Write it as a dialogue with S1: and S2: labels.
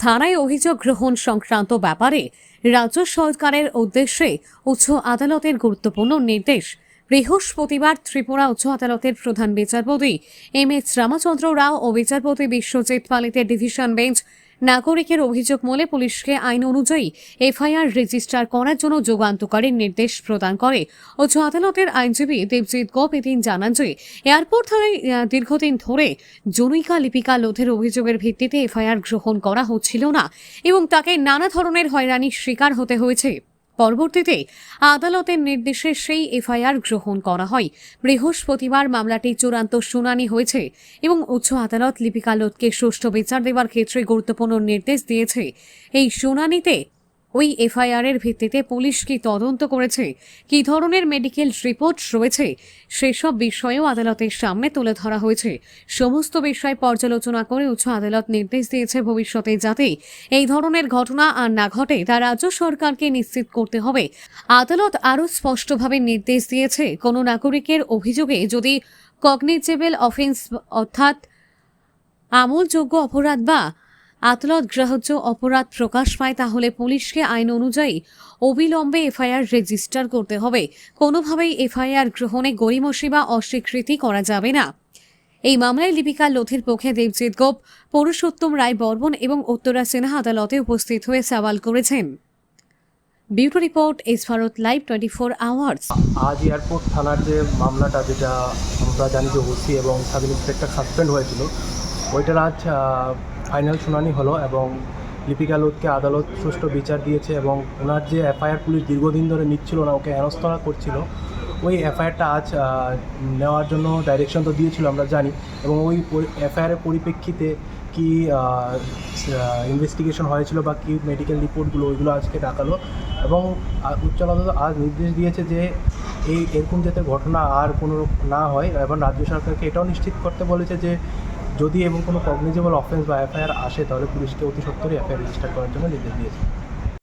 S1: থানায় অভিযোগ গ্রহণ সংক্রান্ত ব্যাপারে রাজ্য সরকারের উদ্দেশ্যে উচ্চ আদালতের গুরুত্বপূর্ণ নির্দেশ। বৃহস্পতিবার ত্রিপুরা উচ্চ আদালতের প্রধান বিচারপতি এম.এস. রামচন্দ্র রাও ও বিচারপতি বিশ্বজিৎ পালিতের ডিভিশন বেঞ্চ নাগরিকের অভিযোগ মূলে পুলিশকে আইন অনুযায়ী এফআইআর রেজিস্টার করার জন্য যুগান্তকারী নির্দেশ প্রদান করে। উচ্চ আদালতের আইনজীবী দেবজিৎ গোপ এদিন জানান যে এয়ারপোর্ট থানায় দীর্ঘদিন ধরে জনৈকা লিপিকা লোধের অভিযোগের ভিত্তিতে এফআইআর গ্রহণ করা হচ্ছিল না এবং তাকে নানা ধরনের হয়রানির শিকার হতে হয়েছে। পরবর্তীতে আদালতের নির্দেশে সেই এফআইআর গ্রহণ করা হয়। বৃহস্পতিবার মামলাটি চূড়ান্ত শুনানি হয়েছে এবং উচ্চ আদালত লিপিকা লোধকে সুষ্ঠু বিচার দেওয়ার ক্ষেত্রে গুরুত্বপূর্ণ নির্দেশ দিয়েছে। এই শুনানিতে ওই এফআইআর এর ভিত্তিতে পুলিশ কি তদন্ত করেছে, কি ধরনের মেডিকেল রিপোর্ট রয়েছে, সেসব বিষয়েও আদালতের সামনে তুলে ধরা হয়েছে। সমস্ত বিষয় পর্যালোচনা করে উচ্চ আদালত নির্দেশ দিয়েছে ভবিষ্যতে যাতে এই ধরনের ঘটনা আর না ঘটে তা রাজ্য সরকারকে নিশ্চিত করতে হবে। আদালত আরও স্পষ্টভাবে নির্দেশ দিয়েছে, কোনো নাগরিকের অভিযোগে যদি কগনিজেবল অফেন্স অর্থাৎ আমলযোগ্য অপরাধ বা আদালত গ্রাহ্য অপরাধ প্রকাশ পায় তাহলে পুলিশকে আইন অনুযায়ী অবিলম্বে এফআইআর রেজিস্টার করতে হবে। কোনোভাবেই এফআইআর গ্রহণে গড়িমসি বা অস্বীকৃতি করা যাবে না। এই মামলায় লিপিকা লোধের পক্ষে দেবজিৎ গোপ, পুরুষোত্তম রায় বর্মন এবং উত্তরা সিনহা আদালতে উপস্থিত হয়ে সওয়াল করেছেন। Bureau report, S Bharat live 24 hours.
S2: আজ এয়ারপোর্ট থানার যে মামলাটা, যেটা আমরা জানি যে ওসি এবং সাব ইন্সপেক্টর সাসপেন্ড হয়েছিল, ওইটার আজ ফাইনাল শুনানি হলো এবং লিপিকা লোধকে আদালত সুষ্ঠু বিচার দিয়েছে এবং ওনার যে এফআইআর পুলিশ দীর্ঘদিন ধরে নিচ্ছিল না, ওকে হেনস্থা করছিল, ওই এফআইআরটা আজ নেওয়ার জন্য ডাইরেকশন তো দিয়েছিল আমরা জানি, এবং ওই এফআইআরের পরিপ্রেক্ষিতে কি ইনভেস্টিগেশন হয়েছিল বা কি মেডিকেল রিপোর্টগুলো, ওইগুলো আজকে ডাকালো এবং উচ্চ আদালত আজ নির্দেশ দিয়েছে যে এরকম যাতে ঘটনা আর কোনো না হয় এবং রাজ্য সরকারকে এটাও নিশ্চিত করতে বলেছে যে যদি এবং কোনো কগনিজেবল অফেন্স বা এফআইআর আসে তাহলে পুলিশকে অতি সত্বরই এফআইআর রেজিস্টার করার জন্য নির্দেশ দিয়েছে।